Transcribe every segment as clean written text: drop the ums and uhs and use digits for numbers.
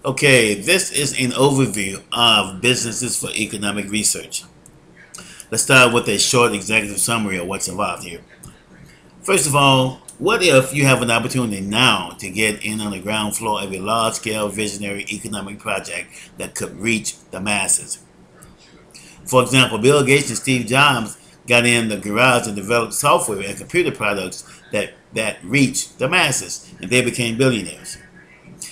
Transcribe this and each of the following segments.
Okay, this is an overview of businesses for economic research. Let's start with a short executive summary of what's involved here. First of all, what if you have an opportunity now to get in on the ground floor of a large-scale visionary economic project that could reach the masses? For example, Bill Gates and Steve Jobs got in the garage and developed software and computer products that reach the masses, and they became billionaires.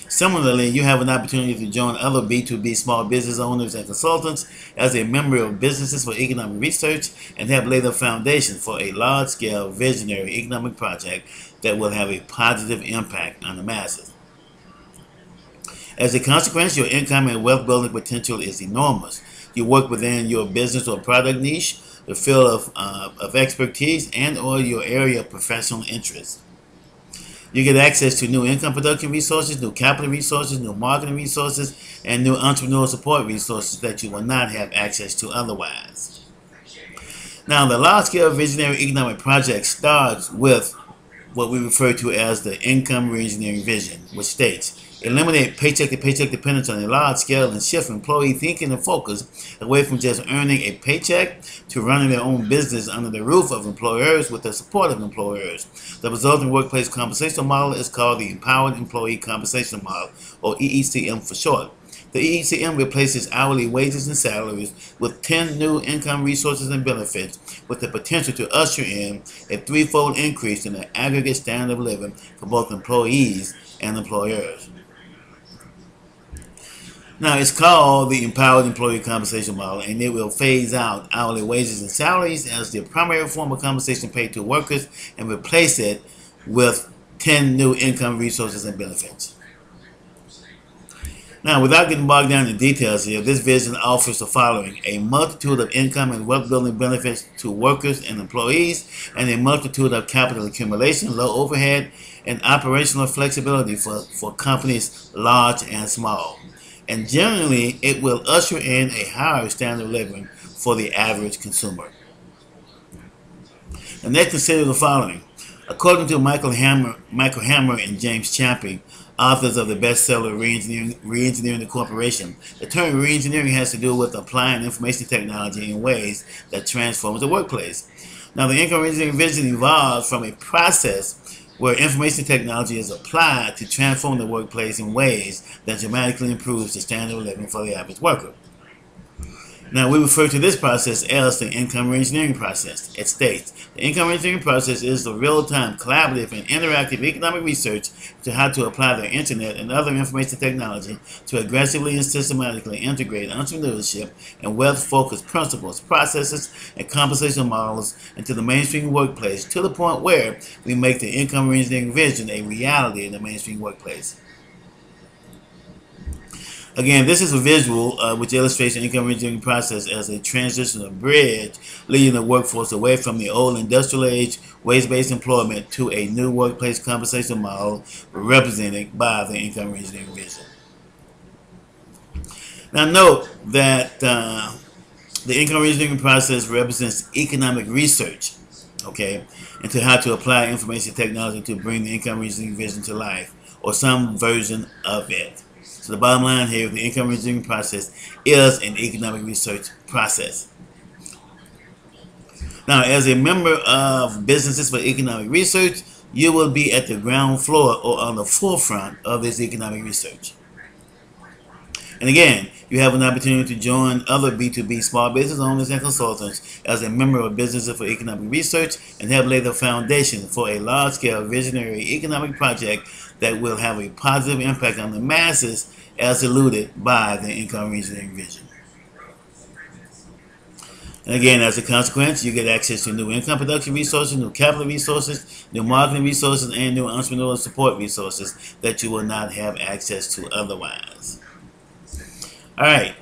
Similarly, you have an opportunity to join other B2B small business owners and consultants as a member of Businesses for Economic Research and have laid a foundation for a large-scale visionary economic project that will have a positive impact on the masses. As a consequence, your income and wealth building potential is enormous. You work within your business or product niche, the field of expertise, and or your area of professional interest. You get access to new income production resources, new capital resources, new marketing resources, and new entrepreneurial support resources that you will not have access to otherwise. Now, the large-scale visionary economic project starts with what we refer to as the income reengineering vision, which states, eliminate paycheck-to-paycheck dependence on a large scale and shift employee thinking and focus away from just earning a paycheck to running their own business under the roof of employers with the support of employers. The resulting workplace compensation model is called the Empowered Employee Compensation Model, or EECM for short. The EECM replaces hourly wages and salaries with 10 new income resources and benefits with the potential to usher in a threefold increase in the aggregate standard of living for both employees and employers. Now, it's called the Empowered Employee Compensation Model, and it will phase out hourly wages and salaries as the primary form of compensation paid to workers and replace it with 10 new income resources and benefits. Now, without getting bogged down in details here, this vision offers the following: a multitude of income and wealth building benefits to workers and employees, and a multitude of capital accumulation, low overhead, and operational flexibility for companies large and small. And generally, it will usher in a higher standard of living for the average consumer. And let's consider the following. According to Michael Hammer and James Champy, authors of the bestseller Reengineering the Corporation, the term reengineering has to do with applying information technology in ways that transforms the workplace. Now, the income reengineering vision evolves from a process where information technology is applied to transform the workplace in ways that dramatically improves the standard of living for the average worker. Now, we refer to this process as the income reengineering process. It states, the income reengineering process is the real-time, collaborative, and interactive economic research to how to apply the internet and other information technology to aggressively and systematically integrate entrepreneurship and wealth-focused principles, processes, and compensation models into the mainstream workplace to the point where we make the income reengineering vision a reality in the mainstream workplace. Again, this is a visual which illustrates the income reengineering process as a transitional bridge leading the workforce away from the old industrial age wage-based employment to a new workplace compensation model represented by the income reengineering vision. Now note that the income reengineering process represents economic research, okay, into how to apply information technology to bring the income reengineering vision to life, or some version of it. So the bottom line here, the income reengineering process is an economic research process. Now, as a member of Businesses for Economic Research, you will be at the ground floor or on the forefront of this economic research. And again, you have an opportunity to join other B2B small business owners and consultants as a member of Businesses for Economic Research and have laid the foundation for a large-scale visionary economic project that will have a positive impact on the masses as alluded by the income reengineering vision. And again, as a consequence, you get access to new income production resources, new capital resources, new marketing resources, and new entrepreneurial support resources that you will not have access to otherwise. All right,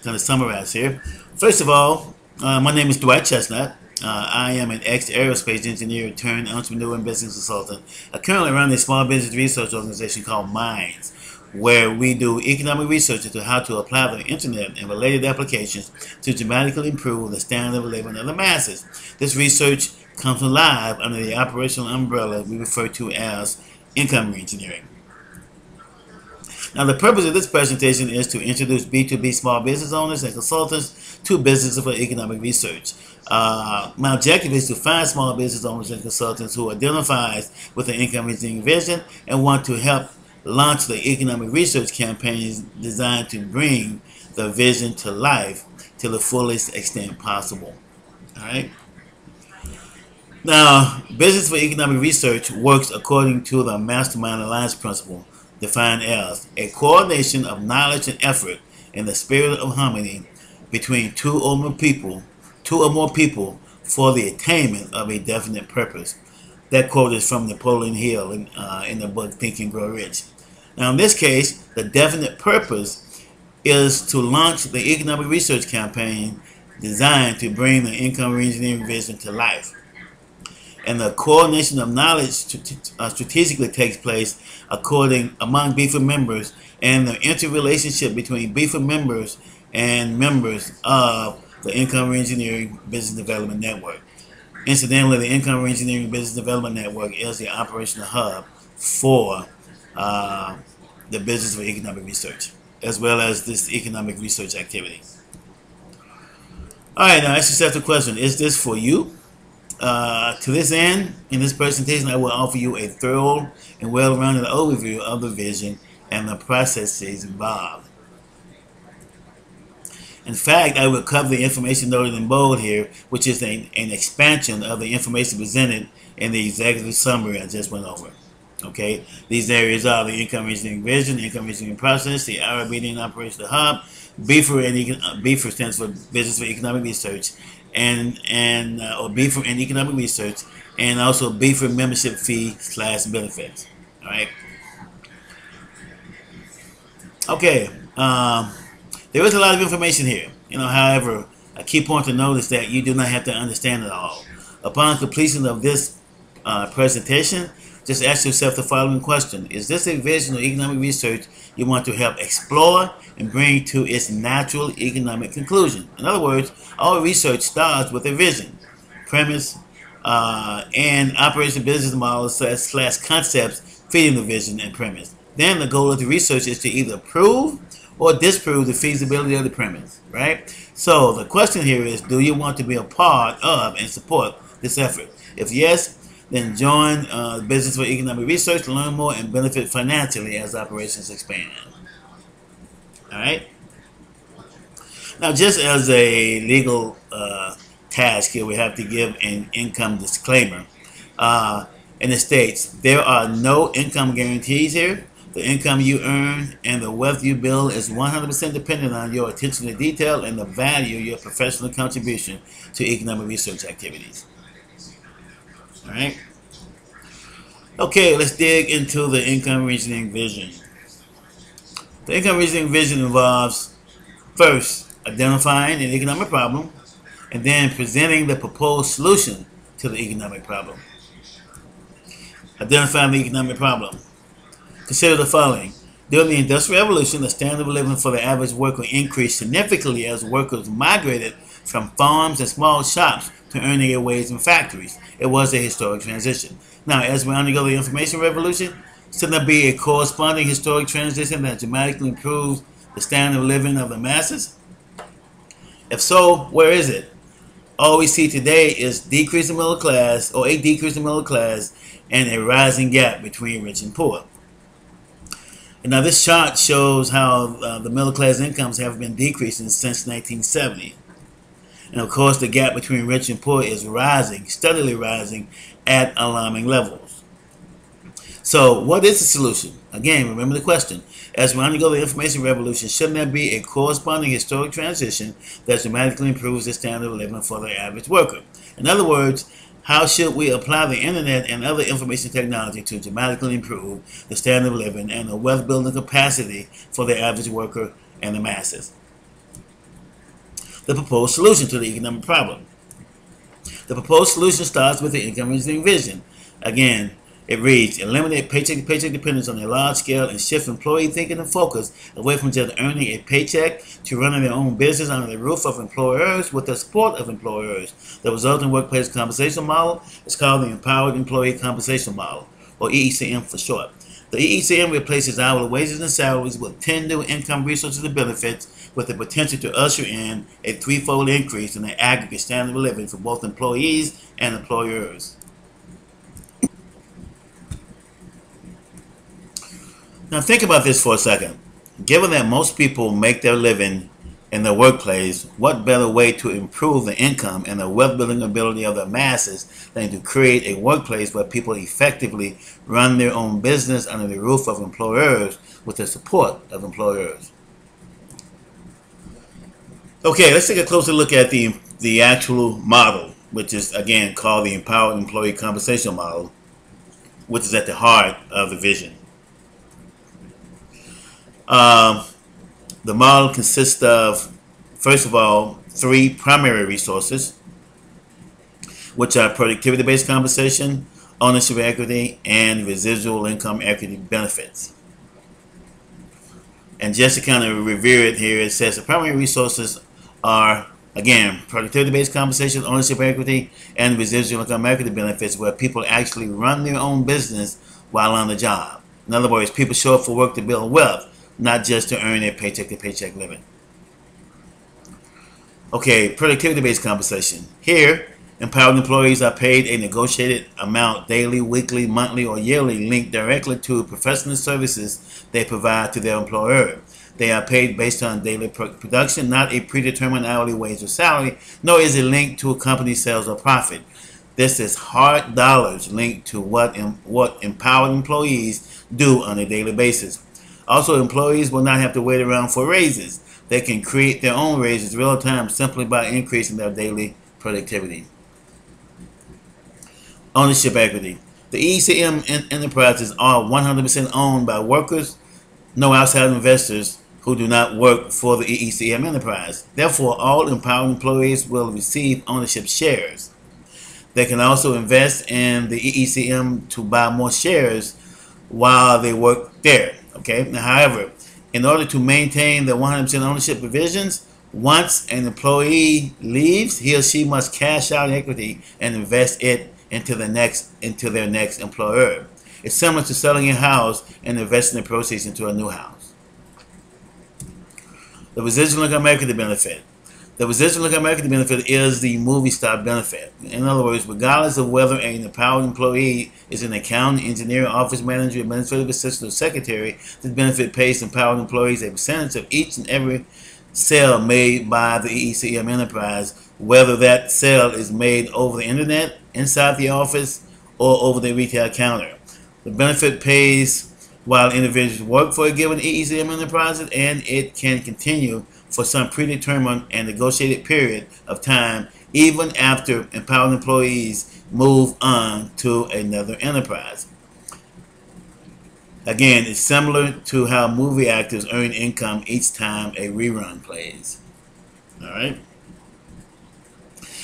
going to summarize here. First of all, my name is Dwight Chestnut. I am an ex-aerospace engineer turned entrepreneur and business consultant. I currently run a small business research organization called Minds, where we do economic research into how to apply the internet and related applications to dramatically improve the standard of living of the masses. This research comes alive under the operational umbrella we refer to as income reengineering. Now, the purpose of this presentation is to introduce B2B small business owners and consultants to Business for Economic Research. My objective is to find small business owners and consultants who identify with the income engineering vision and want to help launch the economic research campaigns designed to bring the vision to life to the fullest extent possible. All right. Now, Business for Economic Research works according to the Mastermind Alliance principle, defined as a coordination of knowledge and effort in the spirit of harmony between two or more people for the attainment of a definite purpose. That quote is from Napoleon Hill in the book Think and Grow Rich. Now, in this case, the definite purpose is to launch the economic research campaign designed to bring the income engineering vision to life. And the coordination of knowledge strategically takes place among BFER members, and the interrelationship between BFER members and members of the Income Engineering Business Development Network. Incidentally, the Income Engineering Business Development Network is the operational hub for the Business for Economic Research, as well as this economic research activity. All right, now ask yourself the question, is this for you? To this end, in this presentation, I will offer you a thorough and well-rounded overview of the vision and the processes involved. In fact, I will cover the information noted in bold here, which is an expansion of the information presented in the executive summary I just went over. Okay, these areas are the income engineering vision, the income engineering process, the RBD and operational hub, BFER stands for Business for Economic Research, or BFER and economic research, and also BFER membership fee / benefits. All right. Okay. There is a lot of information here. However, a key point to note is that you do not have to understand it all. Upon completion of this presentation, just ask yourself the following question. Is this a vision or economic research you want to help explore and bring to its natural economic conclusion? In other words, all research starts with a vision, premise, and operates a business model / concepts fitting the vision and premise. Then the goal of the research is to either prove or disprove the feasibility of the premise, right? So the question here is, do you want to be a part of and support this effort? If yes, then join Business for Economic Research to learn more and benefit financially as operations expand. All right? Now, just as a legal task here, we have to give an income disclaimer. And it states, there are no income guarantees here. The income you earn and the wealth you build is 100% dependent on your attention to detail and the value of your professional contribution to economic research activities. All right. Okay, let's dig into the income engineering vision. The income engineering vision involves, first, identifying an economic problem, and then presenting the proposed solution to the economic problem. Identifying the economic problem. Consider the following. During the Industrial Revolution, the standard of living for the average worker increased significantly as workers migrated from farms and small shops to earning their wage in factories. It was a historic transition. Now, as we undergo the information revolution, should there be a corresponding historic transition that dramatically improves the standard of living of the masses? If so, where is it? All we see today is a decrease in middle class and a rising gap between rich and poor. And now this chart shows how the middle class incomes have been decreasing since 1970. And of course the gap between rich and poor is rising, steadily rising at alarming levels. So what is the solution? Again, remember the question. As we undergo the information revolution, shouldn't there be a corresponding historic transition that dramatically improves the standard of living for the average worker? In other words, how should we apply the internet and other information technology to dramatically improve the standard of living and the wealth building capacity for the average worker and the masses? The proposed solution to the economic problem. The proposed solution starts with the income engineering vision. Again, it reads, eliminate paycheck-to-paycheck dependence on a large scale and shift employee thinking and focus away from just earning a paycheck to running their own business under the roof of employers with the support of employers. The resulting workplace compensation model is called the Empowered Employee Compensation Model, or EECM for short. The EECM replaces hourly wages and salaries with 10 new income resources and benefits with the potential to usher in a threefold increase in the aggregate standard of living for both employees and employers. Now think about this for a second. Given that most people make their living in their workplace, what better way to improve the income and the wealth building ability of the masses than to create a workplace where people effectively run their own business under the roof of employers with the support of employers? Okay, let's take a closer look at the actual model, which is again called the Empowered Employee Compensation Model, which is at the heart of the vision. The model consists of, first of all, three primary resources, which are productivity-based compensation, ownership equity, and residual income equity benefits. And just to kind of review it here, it says the primary resources are, again, productivity-based compensation, ownership equity, and residual income equity benefits, where people actually run their own business while on the job. In other words, people show up for work to build wealth, not just to earn a paycheck-to-paycheck living. Okay, productivity-based compensation. Here, empowered employees are paid a negotiated amount daily, weekly, monthly, or yearly linked directly to professional services they provide to their employer. They are paid based on daily production, not a predetermined hourly wage or salary, nor is it linked to a company sales or profit. This is hard dollars linked to what empowered employees do on a daily basis. Also, employees will not have to wait around for raises. They can create their own raises real time simply by increasing their daily productivity. Ownership equity. The EECM enterprises are 100% owned by workers, no outside investors who do not work for the EECM enterprise. Therefore, all empowered employees will receive ownership shares. They can also invest in the EECM to buy more shares while they work there. Okay. Now, however, in order to maintain the 100% ownership provisions, once an employee leaves, he or she must cash out equity and invest it into their next employer. It's similar to selling a house and investing the proceeds into a new house. The residual income equity benefit. The residual income equity benefit is the movie star benefit. In other words, regardless of whether an empowered employee is an accountant, engineer, office manager, administrative assistant, or secretary, this benefit pays empowered employees a percentage of each and every sale made by the EECM enterprise, whether that sale is made over the internet, inside the office, or over the retail counter. The benefit pays while individuals work for a given EECM enterprise, and it can continue for some predetermined and negotiated period of time, even after empowered employees move on to another enterprise. Again, it's similar to how movie actors earn income each time a rerun plays. All right.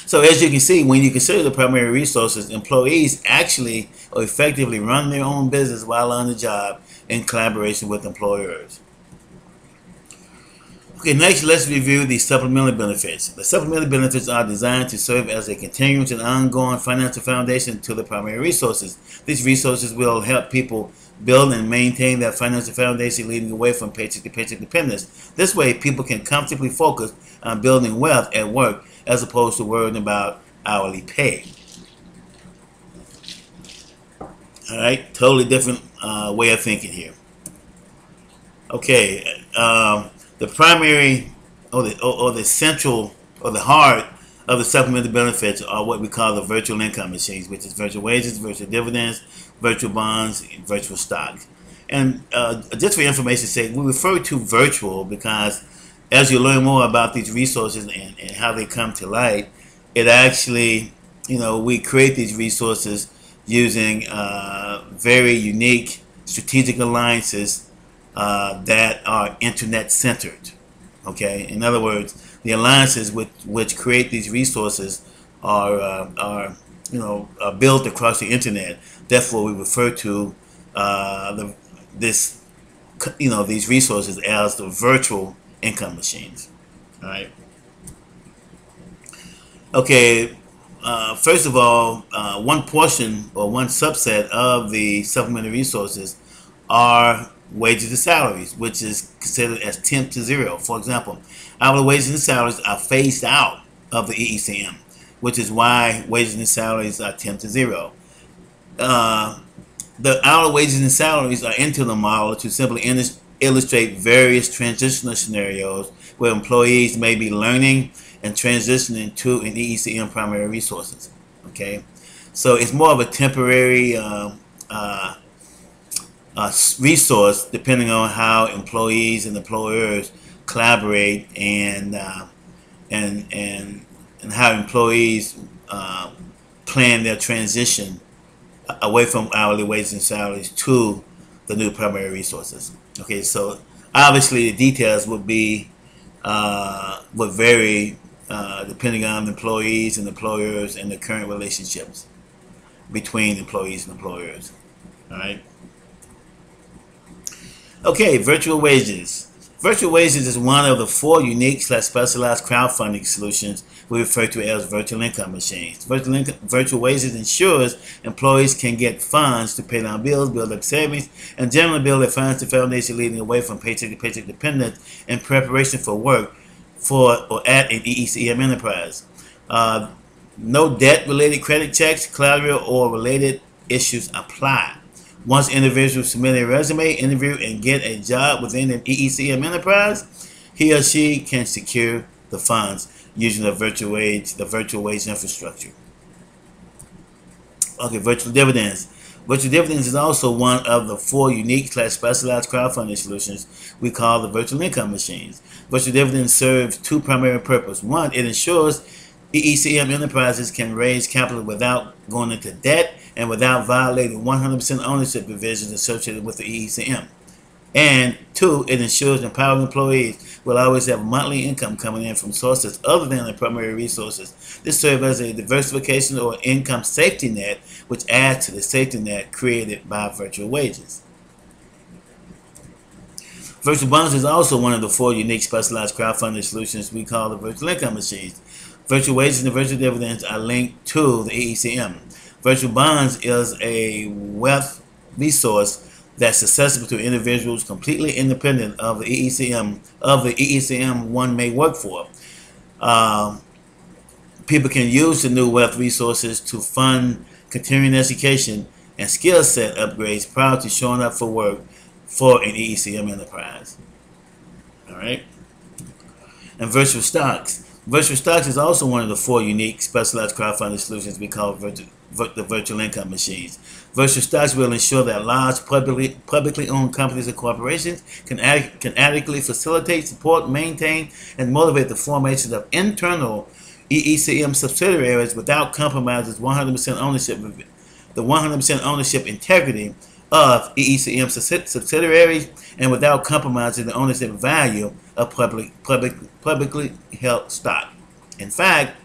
So as you can see, when you consider the primary resources, employees actually or effectively run their own business while on the job in collaboration with employers. Okay, next let's review the supplemental benefits. The supplemental benefits are designed to serve as a continuous and ongoing financial foundation to the primary resources. These resources will help people build and maintain that financial foundation, leading away from paycheck to paycheck dependence. This way, people can comfortably focus on building wealth at work as opposed to worrying about hourly pay. All right, totally different way of thinking here. Okay, the primary or the central or the heart of the supplemental benefits are what we call the virtual income machines, which is virtual wages, virtual dividends, virtual bonds, and virtual stock. And just for information's sake, we refer to virtual because as you learn more about these resources and how they come to light, it actually, we create these resources using very unique strategic alliances that are internet centered. Okay, in other words, the alliances which create these resources are built across the internet. Therefore, we refer to these resources as the virtual income machines. All right. Okay. First of all, one portion or one subset of the supplementary resources are wages and salaries, which is considered as temp to zero. For example, hourly wages and salaries are phased out of the EECM, which is why wages and salaries are temp to zero. The hourly wages and salaries are into the model to simply illustrate various transitional scenarios where employees may be learning and transitioning to an EECM primary resources. Okay, so it's more of a temporary resource depending on how employees and employers collaborate and how employees plan their transition away from hourly wages and salaries to the new primary resources. Okay, so obviously the details would vary depending on employees and employers and the current relationships between employees and employers. All right. Okay, virtual wages. Virtual wages is one of the 4 unique / specialized crowdfunding solutions we refer to as virtual income machines. Virtual wages ensures employees can get funds to pay down bills, build up savings, and generally build their financial foundation, leading away from paycheck to paycheck dependence in preparation for work for or at an EECM enterprise. No debt-related credit checks, collateral, or related issues apply. Once individuals submit a resume, interview, and get a job within an EECM enterprise, he or she can secure the funds using the virtual wage infrastructure. Okay, virtual dividends. Virtual dividends is also one of the 4 unique / specialized crowdfunding solutions we call the virtual income machines. Virtual dividends serve 2 primary purposes. One, it ensures EECM enterprises can raise capital without going into debt and without violating 100% ownership provisions associated with the EECM. And 2, it ensures empowered employees will always have monthly income coming in from sources other than their primary resources. This serves as a diversification or income safety net, which adds to the safety net created by virtual wages. Virtual bonds is also one of the 4 unique specialized crowdfunding solutions we call the virtual income machines. Virtual wages and virtual dividends are linked to the EECM. Virtual bonds is a wealth resource that's accessible to individuals completely independent of the EECM one may work for. People can use the new wealth resources to fund continuing education and skill set upgrades prior to showing up for work for an EECM enterprise. All right. And virtual stocks. Virtual stocks is also one of the 4 unique specialized crowdfunding solutions we call the virtual income machines. Virtual stocks will ensure that large publicly owned companies and corporations can adequately facilitate, support, maintain, and motivate the formation of internal EECM subsidiaries without compromising the 100% ownership integrity of EECM subsidiaries and without compromising the ownership value of publicly held stock. In fact,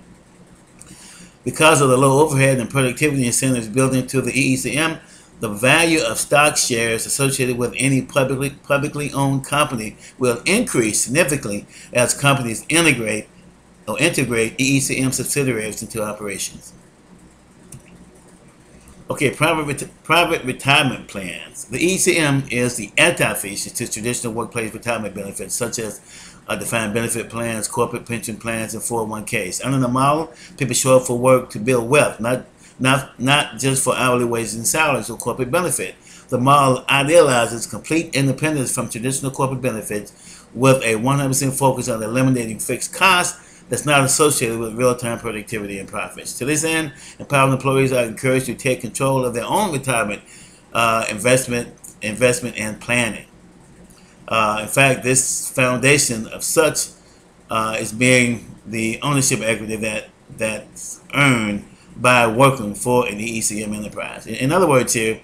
because of the low overhead and productivity incentives built into the EECM, the value of stock shares associated with any publicly owned company will increase significantly as companies integrate EECM subsidiaries into operations. Okay, private retirement plans. The EECM is the antithesis to traditional workplace retirement benefits, such as defined benefit plans, corporate pension plans, and 401ks. Under the model, people show up for work to build wealth, not just for hourly wages and salaries or corporate benefit. The model idealizes complete independence from traditional corporate benefits with a 100% focus on eliminating fixed costs that's not associated with real-time productivity and profits. To this end, empowered employees are encouraged to take control of their own retirement investment and planning. In fact, this foundation of such is being the ownership equity that's earned by working for an EECM enterprise. In other words here,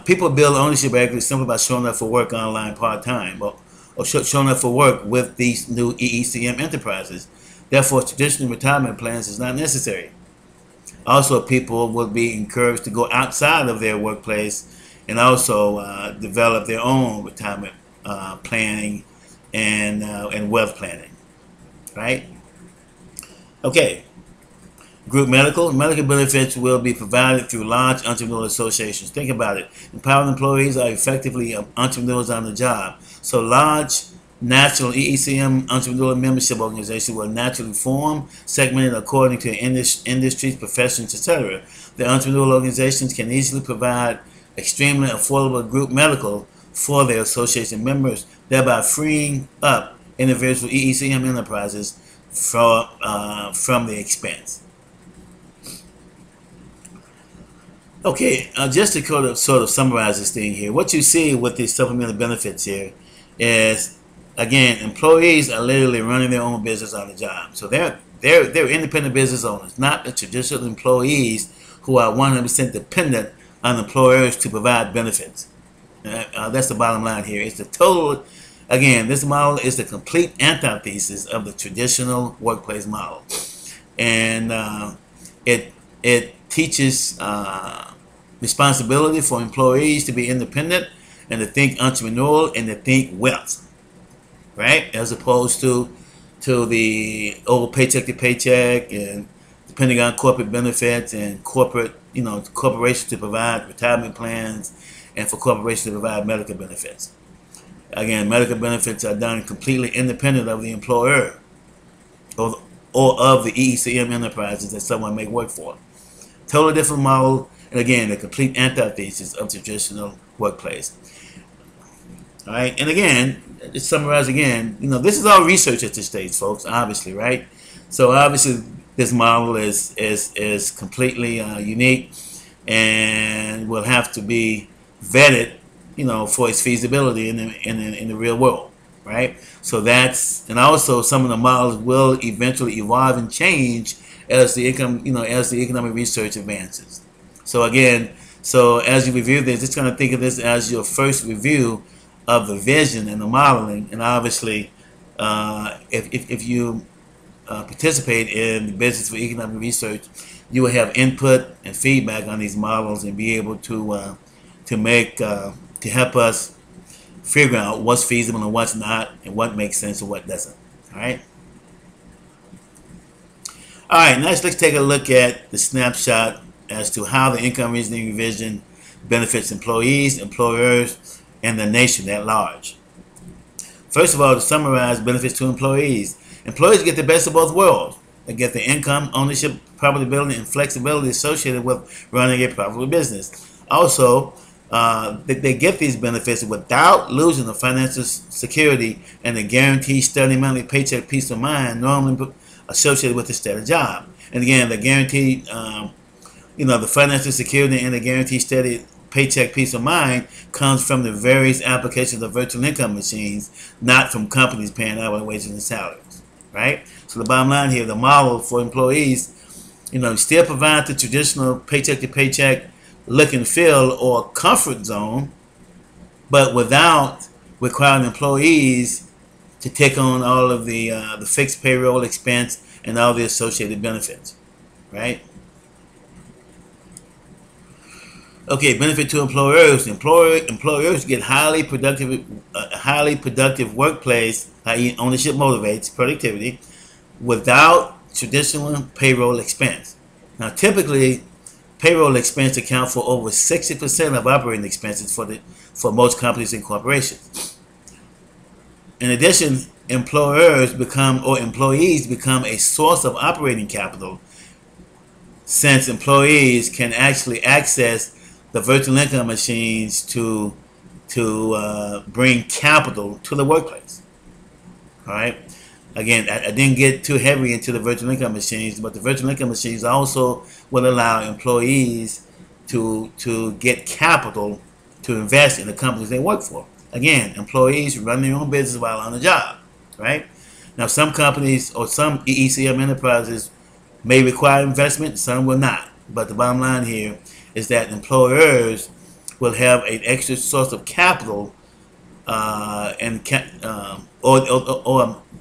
people build ownership equity simply by showing up for work online part-time or showing up for work with these new EECM enterprises. Therefore, traditional retirement plans is not necessary. Also, people will be encouraged to go outside of their workplace and also develop their own retirement planning and wealth planning, right? Okay. Group medical benefits will be provided through large entrepreneurial associations. Think about it. Empowered employees are effectively entrepreneurs on the job. So large national EECM entrepreneurial membership organizations will naturally form, segmented according to industries, professions, etc. The entrepreneurial organizations can easily provide extremely affordable group medical for their association members, thereby freeing up individual EECM enterprises from the expense. Okay, just to sort of summarize this thing here, what you see with these supplemental benefits here is, again, employees are literally running their own business on the job. So they're independent business owners, not the traditional employees who are 100% dependent on employers to provide benefits. That's the bottom line here. It's the total, again, this model is the complete antithesis of the traditional workplace model. And it teaches responsibility for employees to be independent and to think entrepreneurial and to think wealth, right? As opposed to the old paycheck to paycheck and depending on corporate benefits and corporations to provide retirement plans and for corporations to provide medical benefits. Again, medical benefits are done completely independent of the employer or of the EECM enterprises that someone may work for. Totally different model, and again, the complete antithesis of traditional workplace. All right, and again, just summarize again, this is all research at this stage, folks, obviously, right? So obviously, this model is completely unique and will have to be vetted, for its feasibility in the real world, right? So and also some of the models will eventually evolve and change as the economic research advances. So again, as you review this, just kind of think of this as your first review of the vision and the modeling, and obviously, if you participate in the Business for Economic Research, you will have input and feedback on these models and be able to help us figure out what's feasible and what's not, and what makes sense and what doesn't. All right. All right. Next, let's take a look at the snapshot as to how the income reasoning revision benefits employees, employers, and the nation at large. First of all, to summarize benefits to employees. Employees get the best of both worlds. They get the income, ownership, profitability, and flexibility associated with running a profitable business. Also, they get these benefits without losing the financial security and the guaranteed steady monthly paycheck peace of mind normally associated with a steady job. And again, the guaranteed, the financial security and the guaranteed steady paycheck peace of mind comes from the various applications of virtual income machines, not from companies paying hourly wages and salaries, right? So the bottom line here, the model for employees, still provide the traditional paycheck to paycheck look and feel or comfort zone, but without requiring employees to take on all of the fixed payroll expense and all the associated benefits, right? Okay, benefit to employers. Employers get highly productive workplace, i.e. ownership motivates productivity, without traditional payroll expense. Now, typically, payroll expense account for over 60% of operating expenses for most companies and corporations. In addition, employees become a source of operating capital, since employees can actually access the virtual income machines to bring capital to the workplace. All right. Again, I didn't get too heavy into the virtual income machines, but the virtual income machines also will allow employees to get capital to invest in the companies they work for. Again, employees run their own business while on the job, right? Now, some companies or some EECM enterprises may require investment, some will not. But the bottom line here is that employers will have an extra source of capital, or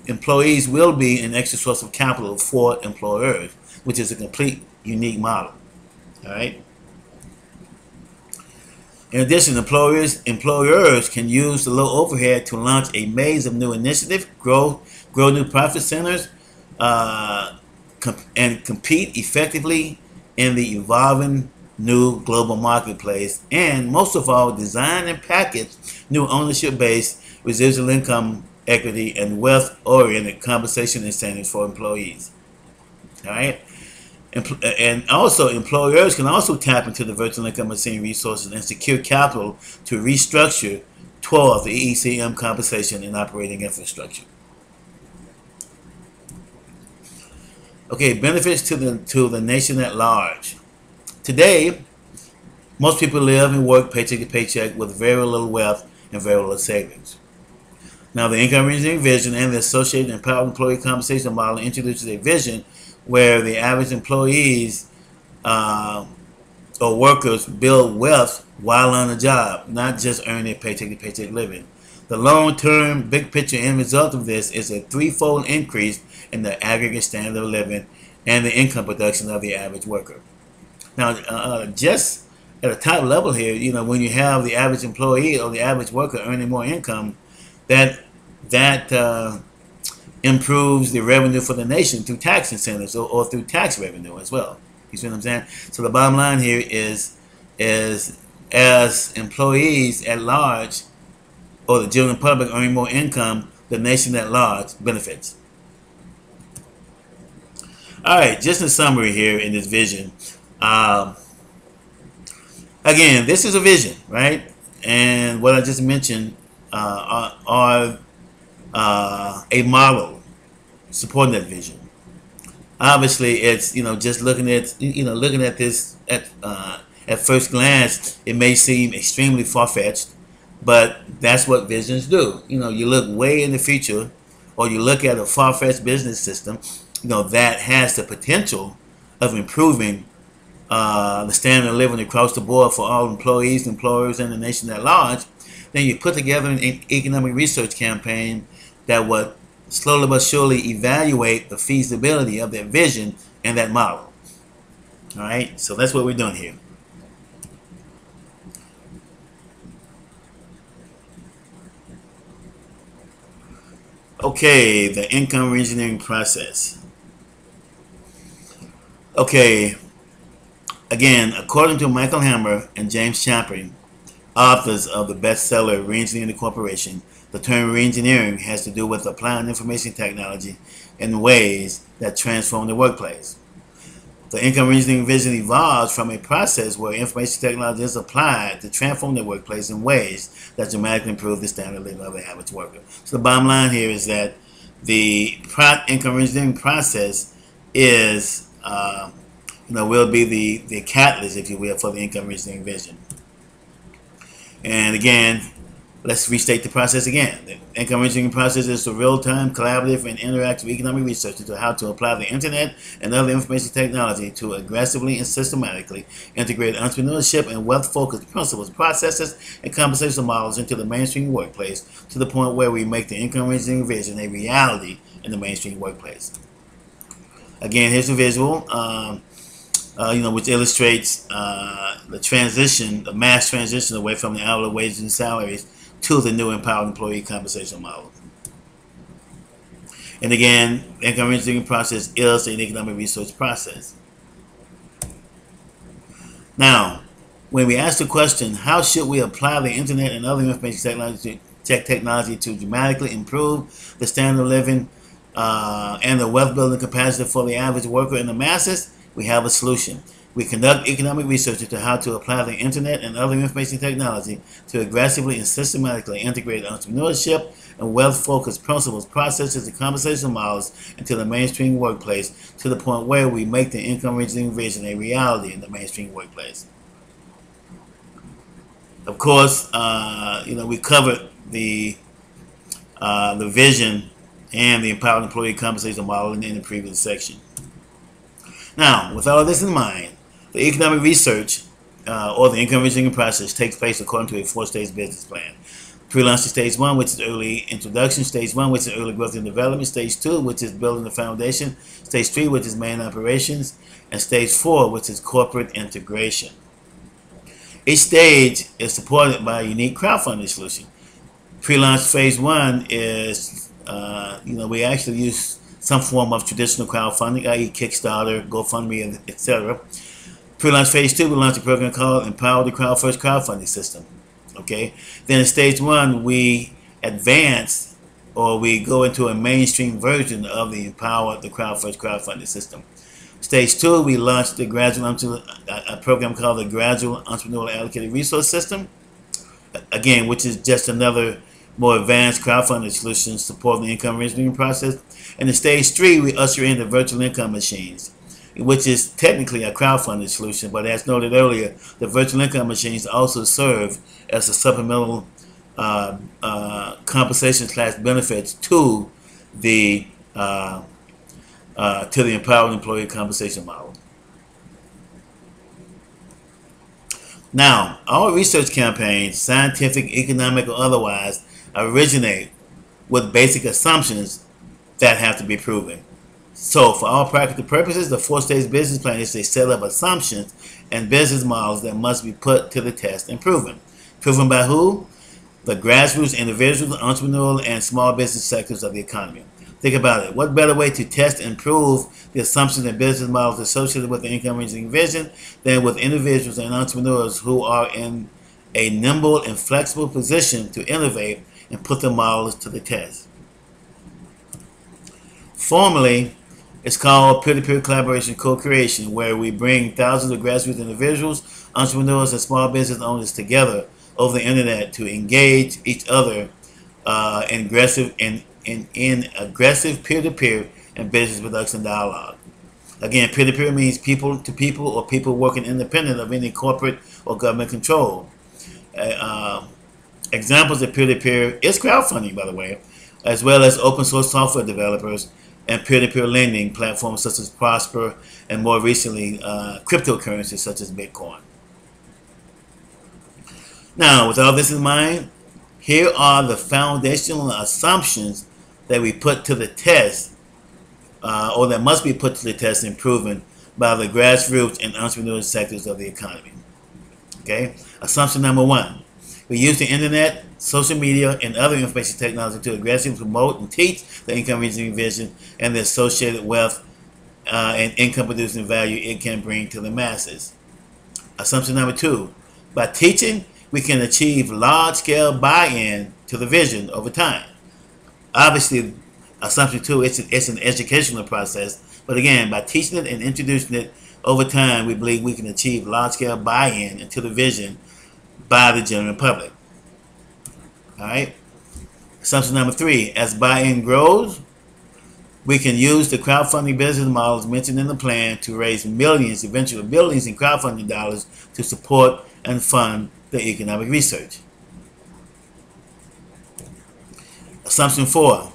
employees will be an extra source of capital for employers, which is a complete unique model. All right. In addition, employers can use the low overhead to launch a maze of new initiatives, grow new profit centers, and compete effectively in the evolving new global marketplace, and most of all, design and package new ownership-based residual income, equity, and wealth-oriented compensation incentives for employees. All right, and also employers can also tap into the virtual income machine resources and secure capital to restructure towards the ECM compensation and operating infrastructure. Okay, benefits to the nation at large. Today, most people live and work paycheck to paycheck with very little wealth and very little savings. Now, the income reengineering vision and the associated empowered employee compensation model introduces a vision where the average employees or workers build wealth while on the job, not just earn a paycheck to paycheck living. The long-term big picture end result of this is a threefold increase in the aggregate standard of living and the income production of the average worker. Now, just at a top level here, you know, when you have the average employee or the average worker earning more income, that improves the revenue for the nation through tax incentives or through tax revenue as well. You see what I'm saying? So the bottom line here is as employees at large or the general public earning more income, the nation at large benefits. All right, just in summary here in this vision. Again, this is a vision, right? And what I just mentioned are a model supporting that vision. Obviously, it's, you know, just looking at this at first glance, it may seem extremely far-fetched, but that's what visions do. You know, you look way in the future, or you look at a far-fetched business system, you know, that has the potential of improving the standard of living across the board for all employees, employers, and the nation at large. Then you put together an economic research campaign that would slowly but surely evaluate the feasibility of that vision and that model. All right, so that's what we're doing here. Okay, the income reengineering process. Okay, again, according to Michael Hammer and James Champion, authors of the bestseller Reengineering the Corporation, the term reengineering has to do with applying information technology in ways that transform the workplace. The income reengineering vision evolves from a process where information technology is applied to transform the workplace in ways that dramatically improve the standard of living of the average worker. So the bottom line here is that the income reengineering process is, will be the catalyst, if you will, for the income reengineering vision. And again, let's restate the process again. The income reengineering process is the real-time, collaborative, and interactive economic research into how to apply the internet and other information technology to aggressively and systematically integrate entrepreneurship and wealth-focused principles, processes, and compensation models into the mainstream workplace to the point where we make the income reengineering vision a reality in the mainstream workplace. Again, here's a visual, which illustrates the mass transition away from the hourly wages and salaries to the new empowered employee compensation model. And again, the income reengineering process is an economic research process. Now, when we ask the question, how should we apply the internet and other information technology to dramatically improve the standard of living and the wealth building capacity for the average worker and the masses, we have a solution. We conduct economic research into how to apply the internet and other information technology to aggressively and systematically integrate entrepreneurship and wealth-focused principles, processes, and compensation models into the mainstream workplace to the point where we make the income reengineering vision a reality in the mainstream workplace. Of course, we covered the vision and the empowered employee compensation model in the previous section. Now, with all of this in mind, the economic research or the income reengineering process takes place according to a 4-stage business plan. Pre-launch to stage 1, which is early introduction. Stage 1, which is early growth and development. Stage 2, which is building the foundation. Stage 3, which is main operations. And stage 4, which is corporate integration. Each stage is supported by a unique crowdfunding solution. Pre-launch phase 1 is, we actually use some form of traditional crowdfunding, i.e. Kickstarter, GoFundMe, etc. Pre-launch phase 2, we launched a program called Empower the Crowd First crowdfunding system. Okay. Then in stage 1, we advance, or we go into a mainstream version of the Empower the Crowd First crowdfunding system. Stage 2, we launched the a program called the Gradual Entrepreneurial Allocated Resource System. Again, which is just another more advanced crowdfunding solution supporting the income engineering process. And in stage 3, we usher in the virtual income machines, which is technically a crowdfunding solution, but as noted earlier, the virtual income machines also serve as a supplemental compensation / benefits to the empowered employee compensation model. Now, all research campaigns, scientific, economic, or otherwise, originate with basic assumptions that have to be proven. So, for all practical purposes, the 4-stage business plan is a set of assumptions and business models that must be put to the test and proven. Proven by who? The grassroots, individuals, entrepreneurial, and small business sectors of the economy. Think about it. What better way to test and prove the assumptions and business models associated with the income engineering vision than with individuals and entrepreneurs who are in a nimble and flexible position to innovate and put the models to the test. Formally, it's called peer-to-peer collaboration co-creation, where we bring thousands of grassroots individuals, entrepreneurs, and small business owners together over the internet to engage each other in aggressive peer-to-peer and business production dialogue. Again, peer-to-peer means people to people, or people working independent of any corporate or government control. Examples of peer-to-peer is crowdfunding, by the way, as well as open source software developers and peer-to-peer lending platforms such as Prosper, and more recently cryptocurrencies such as Bitcoin. Now, with all this in mind, here are the foundational assumptions that we put to the test, or that must be put to the test and proven by the grassroots and entrepreneurial sectors of the economy. Okay? Assumption number 1. We use the internet, social media, and other information technology to aggressively promote and teach the income engineering vision and the associated wealth and income producing value it can bring to the masses. Assumption number 2. By teaching, we can achieve large-scale buy-in to the vision over time. Obviously, assumption 2, it's an educational process, but again, by teaching it and introducing it over time, we believe we can achieve large-scale buy-in into the vision by the general public. All right. Assumption number 3, as buy-in grows, we can use the crowdfunding business models mentioned in the plan to raise millions, eventually billions in crowdfunding dollars to support and fund the economic research. Assumption 4.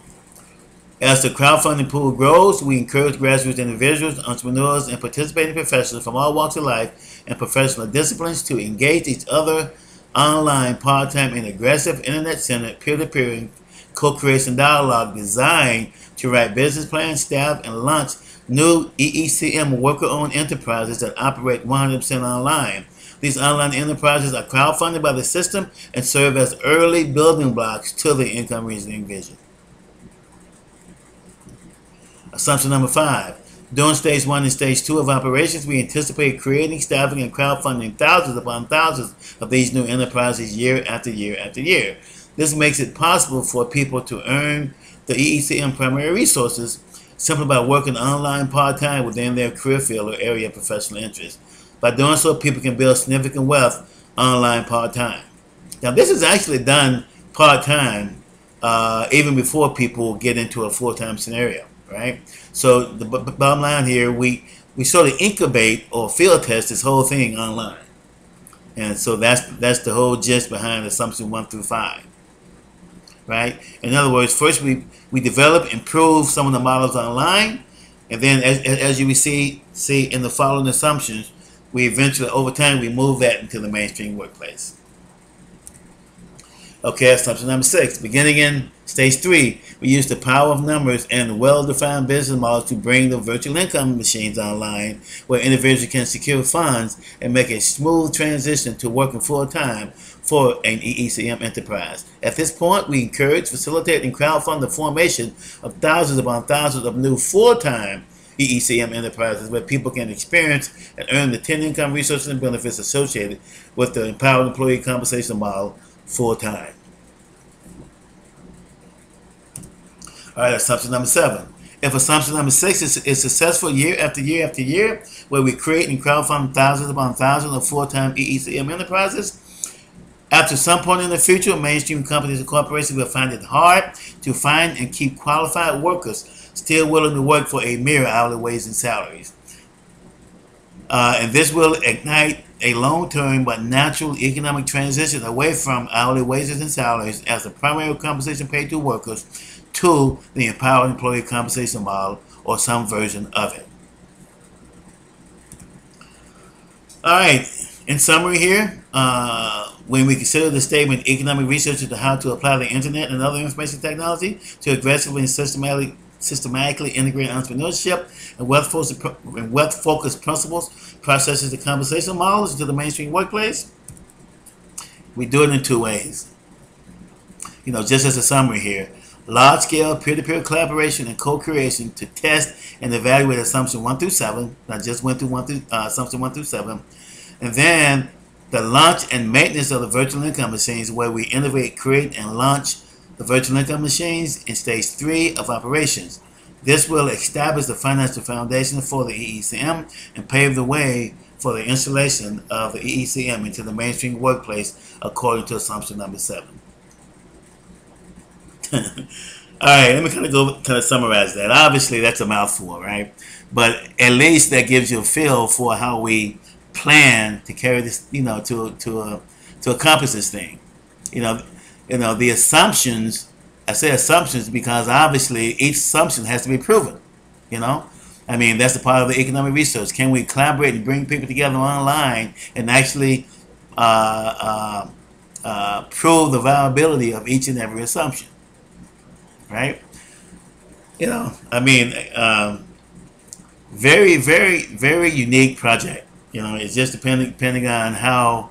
As the crowdfunding pool grows, we encourage grassroots individuals, entrepreneurs, and participating professionals from all walks of life and professional disciplines to engage each other online, part-time, and aggressive internet-centered peer-to-peer co-creation dialogue designed to write business plans, staff, and launch new EECM worker-owned enterprises that operate 100% online. These online enterprises are crowdfunded by the system and serve as early building blocks to the income engineering vision. Assumption number 5. During stage 1 and stage 2 of operations, we anticipate creating, staffing, and crowdfunding thousands upon thousands of these new enterprises year after year after year. This makes it possible for people to earn the EECM primary resources simply by working online part-time within their career field or area of professional interest. By doing so, people can build significant wealth online part-time. Now, this is actually done part-time even before people get into a full-time scenario, right? So the bottom line here, we sort of incubate or field test this whole thing online. And so that's the whole gist behind assumption 1 through 5, right? In other words, first we develop and prove some of the models online, and then as you will see in the following assumptions, we eventually, over time, we move that into the mainstream workplace. Okay, assumption number 6. Beginning in stage 3, we use the power of numbers and well-defined business models to bring the virtual income machines online, where individuals can secure funds and make a smooth transition to working full-time for an EECM enterprise. At this point, we encourage, facilitate, and crowdfund the formation of thousands upon thousands of new full-time EECM enterprises where people can experience and earn the 10 income resources and benefits associated with the empowered employee compensation model full-time. All right, assumption number 7. If assumption number 6 is successful year after year after year, where we create and crowdfund thousands upon thousands of full-time EECM enterprises, after some point in the future, mainstream companies and corporations will find it hard to find and keep qualified workers still willing to work for a mere hourly wage and salaries. And this will ignite a long-term but natural economic transition away from hourly wages and salaries as the primary compensation paid to workers to the empowered employee compensation model or some version of it. All right, in summary here, when we consider the statement economic research into how to apply the internet and other information technology to aggressively and systematically integrate entrepreneurship and wealth-focused principles, processes, and compensation models into the mainstream workplace, we do it in 2 ways. Just as a summary here, large-scale peer-to-peer collaboration and co-creation to test and evaluate assumption 1 through 7. I just went through assumption 1 through 7. And then the launch and maintenance of the virtual income machines, where we innovate, create, and launch the virtual income machines in stage 3 of operations. This will establish the financial foundation for the EECM and pave the way for the installation of the EECM into the mainstream workplace according to assumption number 7. All right, let me kind of summarize that. Obviously, that's a mouthful, right? But at least that gives you a feel for how we plan to carry this, to accomplish this thing. The assumptions, I say assumptions because obviously each assumption has to be proven. That's a part of the economic research. Can we collaborate and bring people together online and actually prove the viability of each and every assumption? Right? Very, very, very unique project. It's just depending on how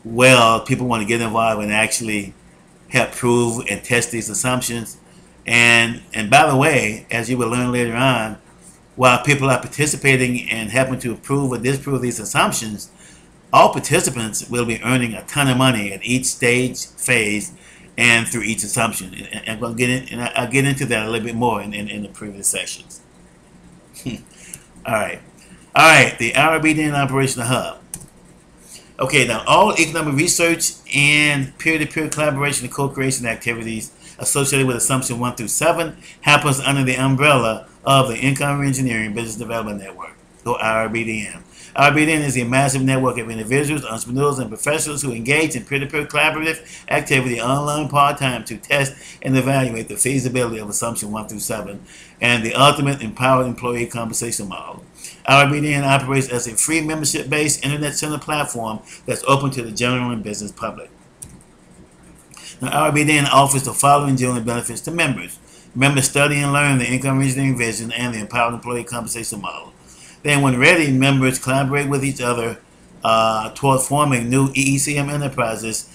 well people want to get involved and actually help prove and test these assumptions. And by the way, as you will learn later on, while people are participating and helping to prove or disprove these assumptions, all participants will be earning a ton of money at each stage, phase, and through each assumption. And I'll get into that a little bit more in the previous sections. All right, the IRBDN Operational Hub. Okay, now all economic research and peer-to-peer collaboration and co-creation activities associated with assumption 1 through 7 happens under the umbrella of the Income Engineering Business Development Network, or IRBDN. IRBDN is a massive network of individuals, entrepreneurs, and professionals who engage in peer-to-peer collaborative activity online part-time to test and evaluate the feasibility of assumption 1 through 7 and the ultimate empowered employee compensation model. IRBDN operates as a free membership-based internet-centered platform that's open to the general and business public. Now, IRBDN offers the following general benefits to members. Members study and learn the income engineering vision and the empowered employee compensation model. Then, when ready, members collaborate with each other toward forming new EECM enterprises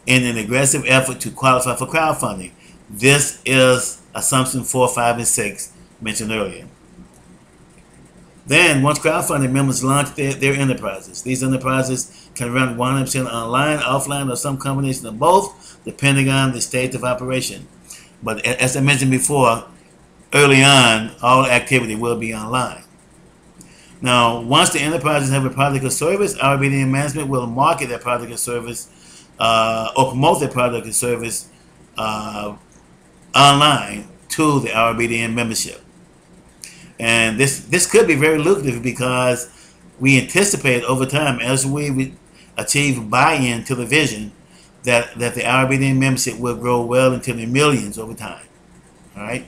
in an aggressive effort to qualify for crowdfunding. This is assumption 4, 5, and 6 mentioned earlier. Then, once crowdfunding, members launch their enterprises. These enterprises can run 100% online, offline, or some combination of both, depending on the stage of operation. But as I mentioned before, early on, all activity will be online. Now, once the enterprises have a product or service, IRBDN management will market their product or service or promote their product or service online to the IRBDN membership. And this could be very lucrative because we anticipate over time, as we achieve buy-in to the vision, that the IRBDN membership will grow well into the millions over time. All right.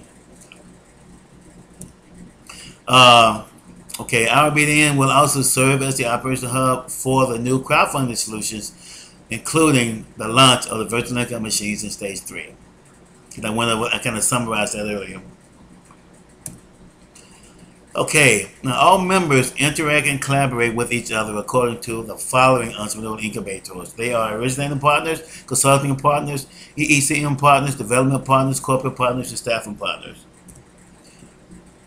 Okay, IRBDN will also serve as the operational hub for the new crowdfunding solutions including the launch of the virtual income machines in stage 3. I kind of summarized that earlier. Okay, now all members interact and collaborate with each other according to the following entrepreneurial incubators. They are originating partners, consulting partners, EECM partners, development partners, corporate partners, and staffing partners.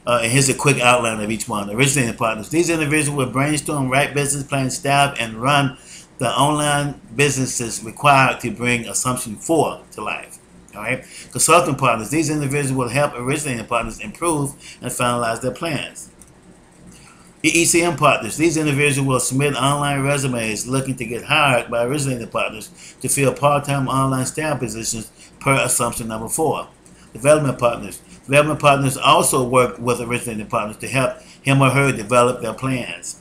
And here's a quick outline of each one. Originating partners. These individuals will brainstorm, write business plans, staff, and run the online businesses required to bring Assumption 4 to life. All right. Consulting partners. These individuals will help originating partners improve and finalize their plans. EECM partners. These individuals will submit online resumes looking to get hired by originating partners to fill part-time online staff positions per Assumption number 4. Development partners. Development partners also work with originating partners to help him or her develop their plans.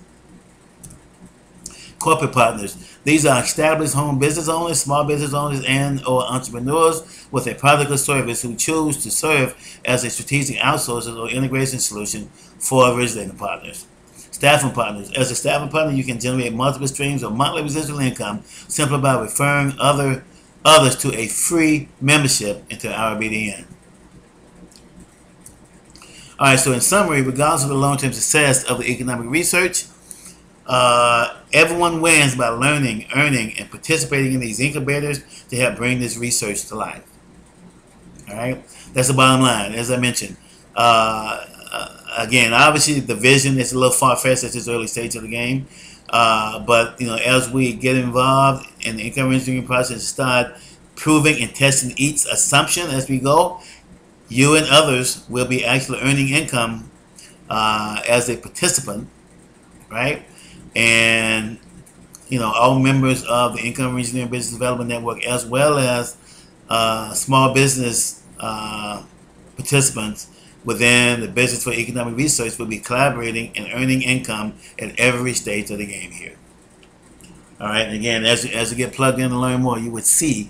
Corporate partners. These are established home business owners, small business owners, and or entrepreneurs with a product or service who choose to serve as a strategic outsourcing or integration solution for originating partners. Staffing partners. As a staffing partner, you can generate multiple streams of monthly residual income simply by referring others to a free membership into RBDN. All right, so in summary, regardless of the long-term success of the economic research, everyone wins by learning, earning, and participating in these incubators to help bring this research to life. All right, that's the bottom line. As I mentioned, again, obviously the vision is a little far-fetched at this early stage of the game, but as we get involved in the income engineering process, start proving and testing each assumption as we go, you and others will be actually earning income as a participant, right? And all members of the Income Engineering Business Development Network, as well as small business participants within the Business for Economic Research, will be collaborating and earning income at every stage of the game here. All right, and again, as you get plugged in and learn more, you would see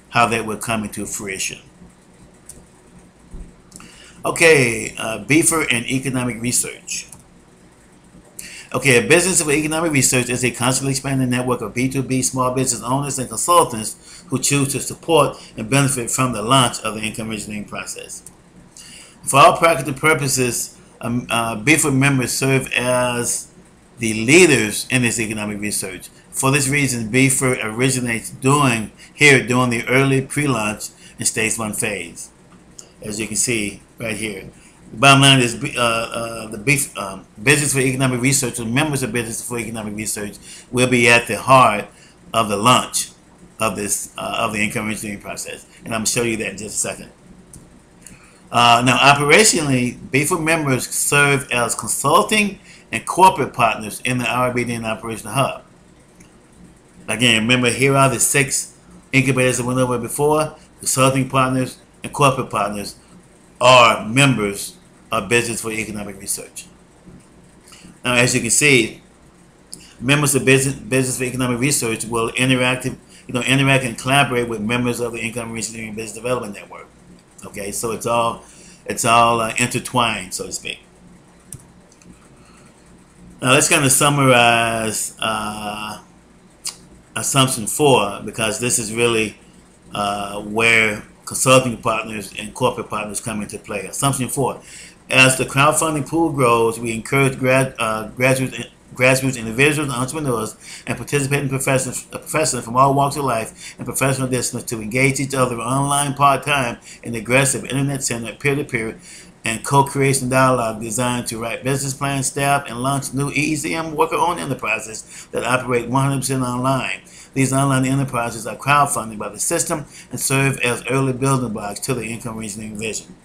how that would come into fruition. Okay, BEFR and economic research. Okay, a Business for Economic Research is a constantly expanding network of B2B small business owners and consultants who choose to support and benefit from the launch of the income engineering process. For all practical purposes, BEFR members serve as the leaders in this economic research. For this reason, BEFR originates during the early pre-launch and stage 1 phase. As you can see right here. The bottom line is the Business for Economic Research, and members of Business for Economic Research will be at the heart of the launch of this of the income engineering process. And I'm going to show you that in just a second. Now, operationally, BEFR members serve as consulting and corporate partners in the RBDN Operational Hub. Again, remember, here are the 6 incubators that went over before. Consulting partners and corporate partners are members of Business for Economic Research. Now, as you can see, members of Business for Economic Research will interact and collaborate with members of the Income Engineering Business Development Network. Okay, so it's all intertwined, so to speak. Now, let's kind of summarize Assumption 4, because this is really where consulting partners and corporate partners come into play. Assumption 4. As the crowdfunding pool grows, we encourage grassroots individuals and entrepreneurs and participating professionals from all walks of life and professional disciplines to engage each other online part-time in aggressive internet-centered peer-to-peer and co-creation dialogue designed to write business plans, staff, and launch new EECM worker-owned enterprises that operate 100% online. These online enterprises are crowdfunded by the system and serve as early building blocks to the income engineering vision.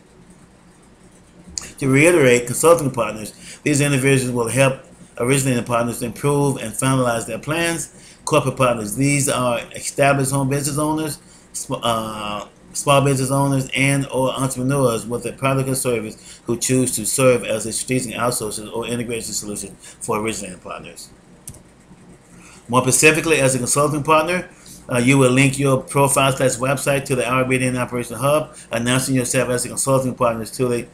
To reiterate, consulting partners, these individuals will help originating partners to improve and finalize their plans. Corporate partners, these are established home business owners, small business owners, and or entrepreneurs with a product or service who choose to serve as a strategic outsourcing or integration solution for originating partners. More specifically, as a consulting partner, you will link your profile/website to the RBDN Operational Hub, announcing yourself as a consulting partner to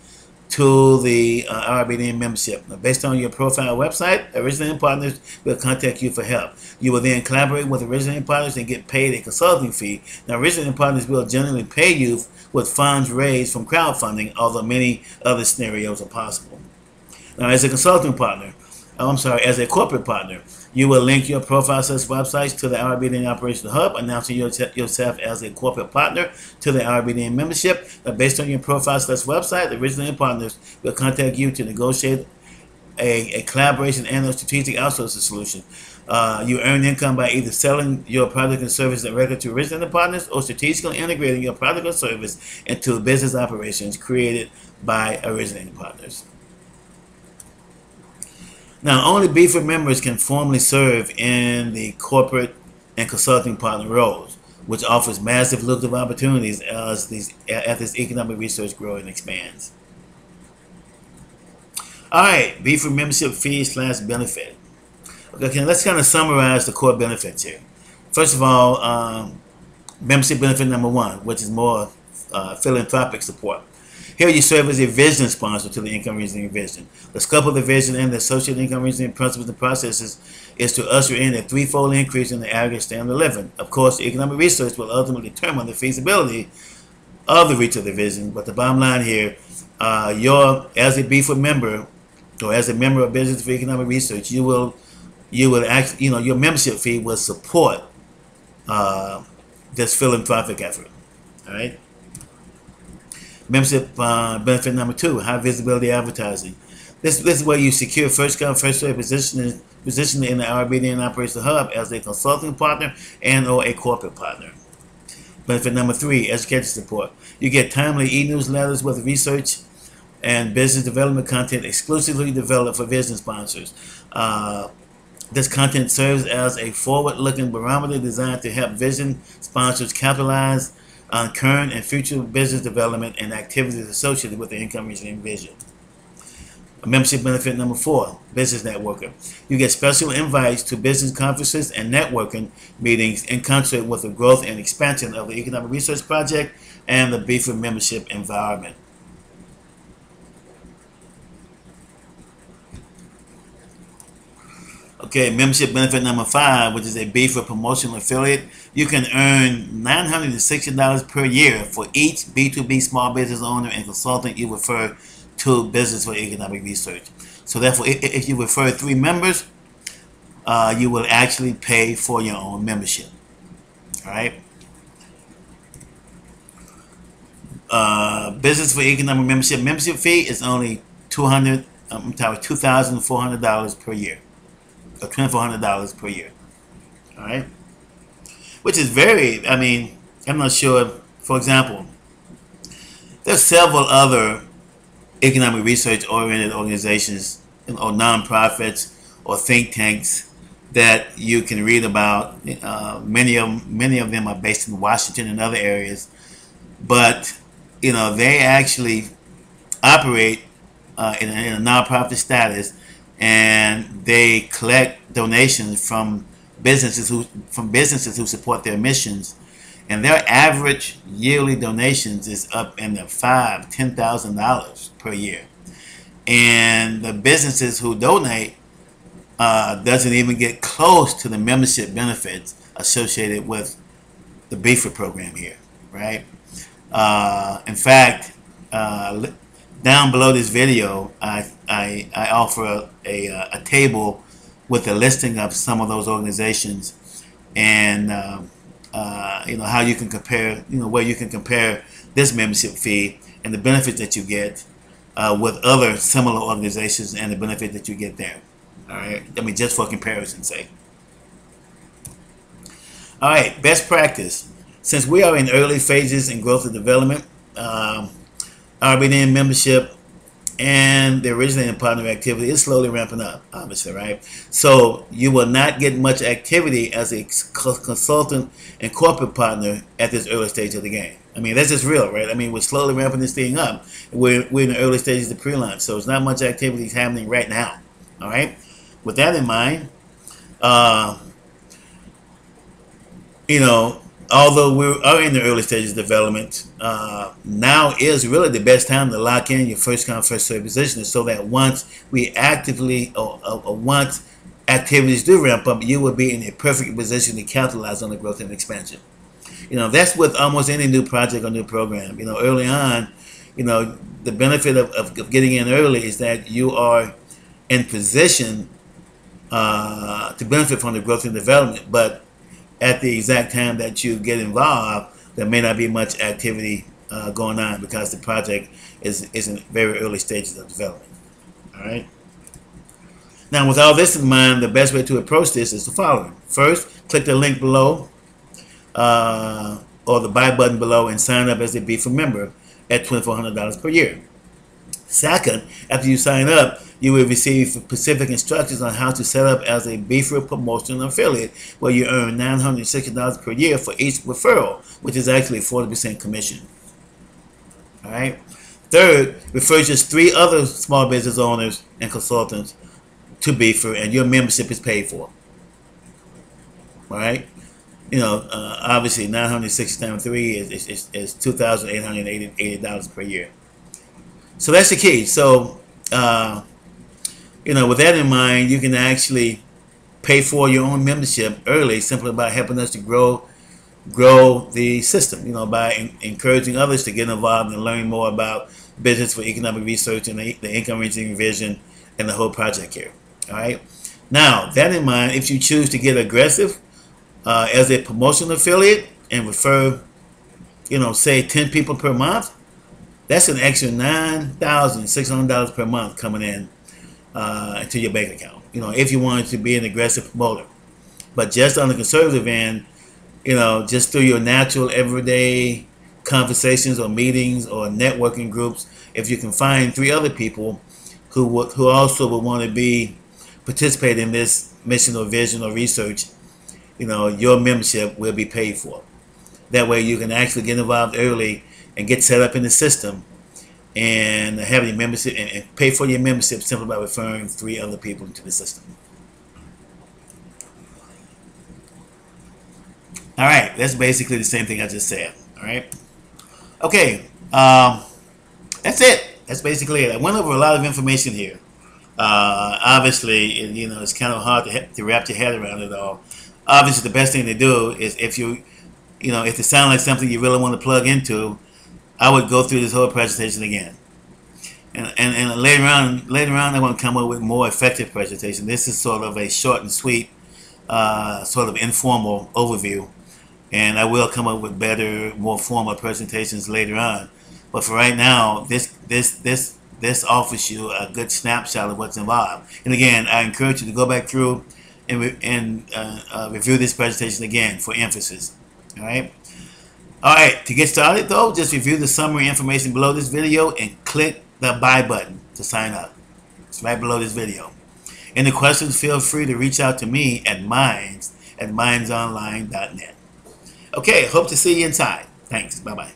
to the RBDN membership. Now, based on your profile website, Originating Partners will contact you for help. You will then collaborate with Originating Partners and get paid a consulting fee. Now, Originating Partners will generally pay you with funds raised from crowdfunding, although many other scenarios are possible. Now, as a consulting partner, as a corporate partner, you will link your profile such websites to the RBDN Operational Hub, announcing yourself as a corporate partner to the RBDN membership. Based on your profile such website, the Originating Partners will contact you to negotiate a collaboration and a strategic outsourcing solution. You earn income by either selling your product and service directly to Originating Partners or strategically integrating your product or service into business operations created by Originating Partners. Now, only BFIT members can formally serve in the corporate and consulting partner roles, which offers massive lucrative opportunities as this economic research grows and expands. All right, BFIT membership fee/benefit. Okay, let's kind of summarize the core benefits here. First of all, membership benefit number one, which is more philanthropic support. Here you serve as a vision sponsor to the income reasoning vision. The scope of the vision and the associated income reasoning principles and processes is to usher in a threefold increase in the aggregate standard of living. Of course, the economic research will ultimately determine the feasibility of the reach of the vision, but the bottom line here, as a BFIT member or as a member of Business for Economic Research, you will actually, your membership fee will support this philanthropic effort. All right. Membership benefit number two, high visibility advertising. This is where you secure first come, first served positioning in the RBDN Operational Hub as a consulting partner and or a corporate partner. Benefit number three, education support. You get timely e-newsletters with research and business development content exclusively developed for vision sponsors. This content serves as a forward-looking barometer designed to help vision sponsors capitalize on current and future business development and activities associated with the income reasoning vision. Membership benefit number four, business networker. You get special invites to business conferences and networking meetings in concert with the growth and expansion of the Economic Research Project and the BFIT membership environment. Okay, membership benefit number five, which is a BFIT promotional affiliate. You can earn $960 per year for each B2B small business owner and consultant you refer to Business for Economic Research. So therefore, if you refer 3 members, you will actually pay for your own membership. All right. Business for Economic membership fee is only $2,400 per year. Or $2,400 per year. All right, which is very. I'm not sure. For example, there's several other economic research-oriented organizations or nonprofits or think tanks that you can read about. Many of them are based in Washington and other areas, but they actually operate in a nonprofit status. And they collect donations from businesses who support their missions, and their average yearly donations is up in the $5,000–$10,000 per year. And the businesses who donate doesn't even get close to the membership benefits associated with the BFIT program here, right? In fact, down below this video, I offer a table with a listing of some of those organizations, and how you can compare, where you can compare this membership fee and the benefits that you get with other similar organizations and the benefit that you get there. All right, just for comparison's sake. All right, best practice. Since we are in early phases in growth and development, RBDN membership and the Originating Partner activity is slowly ramping up, obviously, right? So you will not get much activity as a consultant and corporate partner at this early stage of the game. That's just real, right? We're slowly ramping this thing up. We're in the early stages of pre-launch, so it's not much activity happening right now, all right? With that in mind, although we are in the early stages of development, now is really the best time to lock in your first come, first served position, so that once we actively, or once activities do ramp up, you will be in a perfect position to capitalize on the growth and expansion. That's with almost any new project or new program. Early on, the benefit of getting in early is that you are in position to benefit from the growth and development. But at the exact time that you get involved, there may not be much activity going on because the project is in very early stages of development. All right. Now, with all this in mind, the best way to approach this is the following. First, click the link below or the buy button below and sign up as a BEFA member at $2,400 per year. Second, after you sign up, you will receive specific instructions on how to set up as a BEFA promotional affiliate, where you earn $960 per year for each referral, which is actually 40% commission. All right. Third, refer just 3 other small business owners and consultants to BEFA, and your membership is paid for. All right. Obviously, 960 times 3 is $2,880 per year. So that's the key. So, with that in mind, you can actually pay for your own membership early simply by helping us to grow the system, by encouraging others to get involved and learn more about business for economic research and the income reaching vision and the whole project here. All right. Now, that in mind, if you choose to get aggressive as a promotional affiliate and refer, say 10 people per month, that's an extra $9,600 per month coming in to your bank account. If you wanted to be an aggressive promoter. But just on the conservative end, just through your natural everyday conversations or meetings or networking groups, if you can find 3 other people who also would want to participate in this mission or vision or research, your membership will be paid for. That way you can actually get involved early and get set up in the system and have your membership and pay for your membership simply by referring 3 other people into the system. All right, that's basically the same thing I just said. All right. Okay, that's it. That's basically it. I went over a lot of information here. Obviously, it's kind of hard to wrap your head around it all. Obviously, the best thing to do is if it sounds like something you really want to plug into, I would go through this whole presentation again. And later on, I want to come up with more effective presentation. This is sort of a short and sweet, sort of informal overview. And I will come up with better, more formal presentations later on. But for right now, this offers you a good snapshot of what's involved. And again, I encourage you to go back through and review this presentation again for emphasis. All right. All right. To get started, though, just review the summary information below this video and click the buy button to sign up. It's right below this video. Any questions, feel free to reach out to me at mindsonline.net. Okay, hope to see you inside. Thanks. Bye-bye.